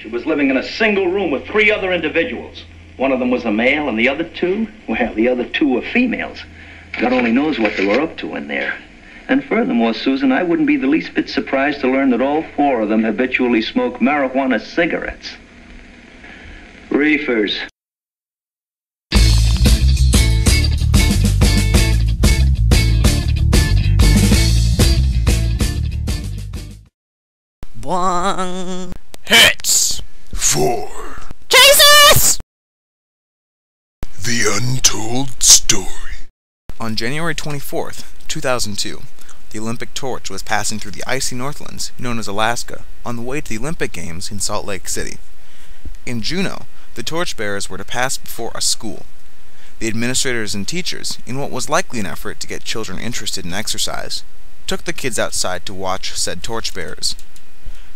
She was living in a single room with 3 other individuals. One of them was a male, and the other 2, well, the other 2 were females. God only knows what they were up to in there. And furthermore, Susan, I wouldn't be the least bit surprised to learn that all 4 of them habitually smoke marijuana cigarettes. Reefers. One. Hits! 4. Jesus! The Untold Story. On January 24th, 2002, the Olympic torch was passing through the icy Northlands, known as Alaska, on the way to the Olympic Games in Salt Lake City. In Juneau, the torchbearers were to pass before a school. The administrators and teachers, in what was likely an effort to get children interested in exercise, took the kids outside to watch said torchbearers.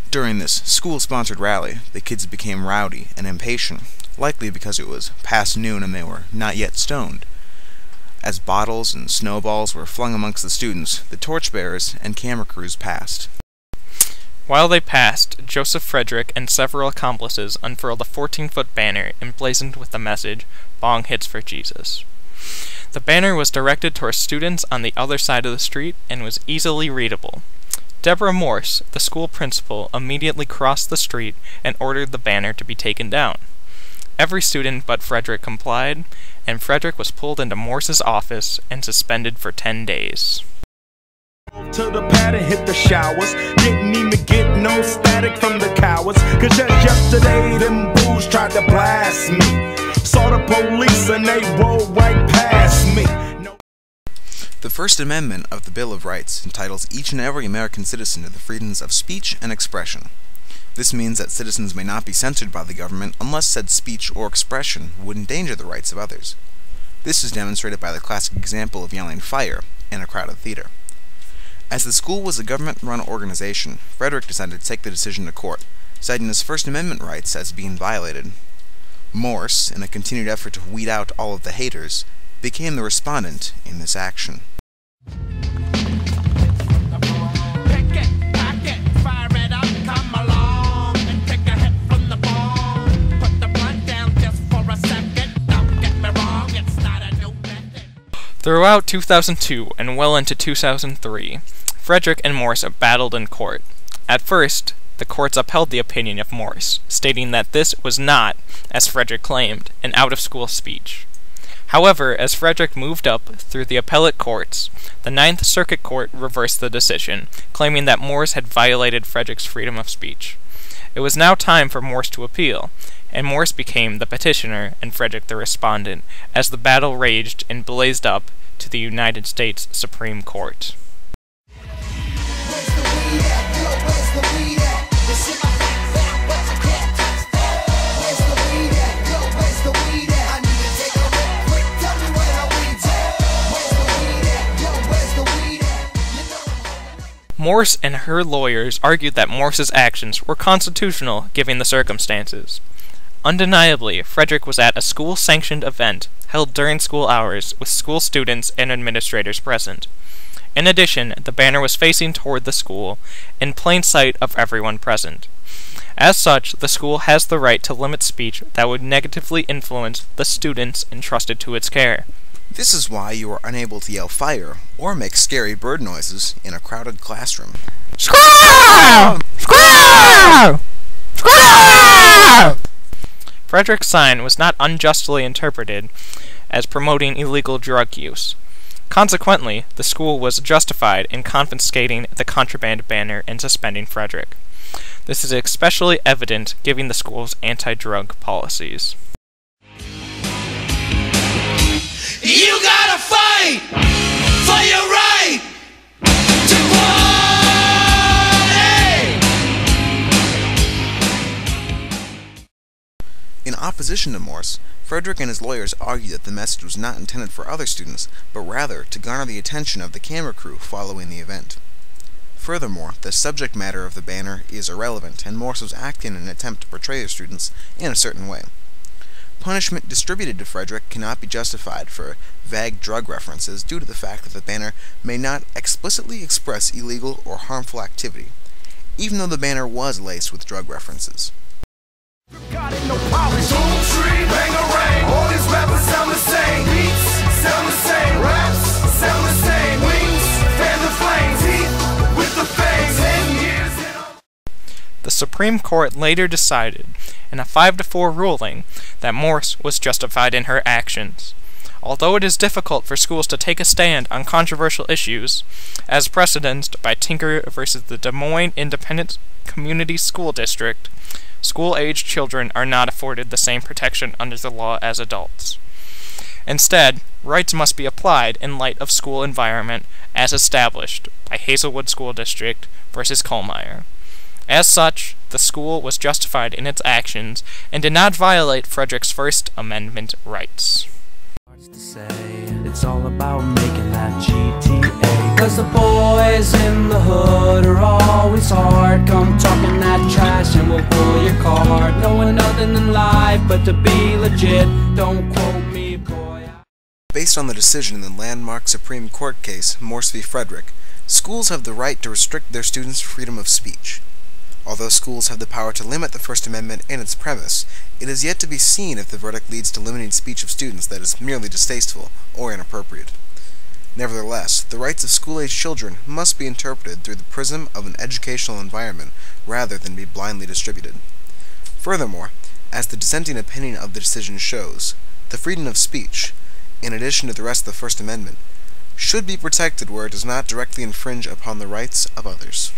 During this school-sponsored rally, the kids became rowdy and impatient, likely because it was past noon and they were not yet stoned. As bottles and snowballs were flung amongst the students, the torchbearers and camera crews passed. While they passed, Joseph Frederick and several accomplices unfurled a 14-foot banner emblazoned with the message, "Bong hits for Jesus." The banner was directed towards students on the other side of the street and was easily readable. Deborah Morse, the school principal, immediately crossed the street and ordered the banner to be taken down. Every student but Frederick complied, and Frederick was pulled into Morse's office and suspended for 10 days. To the pad and hit the showers. Didn't even get no static from the cowards. Cause just yesterday them bulls tried to blast me. Saw the police and they rolled right past me. The First Amendment of the Bill of Rights entitles each and every American citizen to the freedoms of speech and expression. This means that citizens may not be censored by the government unless said speech or expression would endanger the rights of others. This is demonstrated by the classic example of yelling "fire" in a crowded theater. As the school was a government-run organization, Frederick decided to take the decision to court, citing his First Amendment rights as being violated. Morse, in a continued effort to weed out all of the haters, became the respondent in this action. Throughout 2002 and well into 2003, Frederick and Morse battled in court. At first, the courts upheld the opinion of Morse, stating that this was not, as Frederick claimed, an out-of-school speech. However, as Frederick moved up through the appellate courts, the Ninth Circuit Court reversed the decision, claiming that Morse had violated Frederick's freedom of speech. It was now time for Morse to appeal, and Morse became the petitioner and Frederick the respondent, as the battle raged and blazed up to the United States Supreme Court. Morse and her lawyers argued that Morse's actions were constitutional given the circumstances. Undeniably, Frederick was at a school-sanctioned event held during school hours with school students and administrators present. In addition, the banner was facing toward the school, in plain sight of everyone present. As such, the school has the right to limit speech that would negatively influence the students entrusted to its care. This is why you are unable to yell "fire" or make scary bird noises in a crowded classroom. Squaw! Squaw! Squaw! Frederick's sign was not unjustly interpreted as promoting illegal drug use. Consequently, the school was justified in confiscating the contraband banner and suspending Frederick. This is especially evident given the school's anti-drug policies. You gotta fight for your right to party! In opposition to Morse, Frederick and his lawyers argued that the message was not intended for other students, but rather to garner the attention of the camera crew following the event. Furthermore, the subject matter of the banner is irrelevant, and Morse was acting in an attempt to portray the students in a certain way. Punishment distributed to Frederick cannot be justified for vague drug references due to the fact that the banner may not explicitly express illegal or harmful activity, even though the banner was laced with drug references. Got it, no polish. Boom, tree, bang-a-rang. All these rappers sound the same. Beats sound the same. Raps sound the same. Wings fan the flames. Teeth with the fangs. 10 years in a... The Supreme Court later decided, in a 5-4 ruling, that Morse was justified in her actions. Although it is difficult for schools to take a stand on controversial issues, as precedenced by Tinker versus the Des Moines Independent Community School District, school-aged children are not afforded the same protection under the law as adults. Instead, rights must be applied in light of school environment as established by Hazelwood School District versus Kohlmeyer. As such, the school was justified in its actions and did not violate Frederick's First Amendment rights. It's all about making that GTA. Cause the boys in the hood are always hard. Come talking that trash and we'll pull your card. Knowing nothing in life but to be legit. Don't quote me, boy. Based on the decision in the landmark Supreme Court case, Morse v. Frederick, schools have the right to restrict their students' freedom of speech. Although schools have the power to limit the First Amendment in its premise, it is yet to be seen if the verdict leads to limiting speech of students that is merely distasteful or inappropriate. Nevertheless, the rights of school-aged children must be interpreted through the prism of an educational environment rather than be blindly distributed. Furthermore, as the dissenting opinion of the decision shows, the freedom of speech, in addition to the rest of the First Amendment, should be protected where it does not directly infringe upon the rights of others.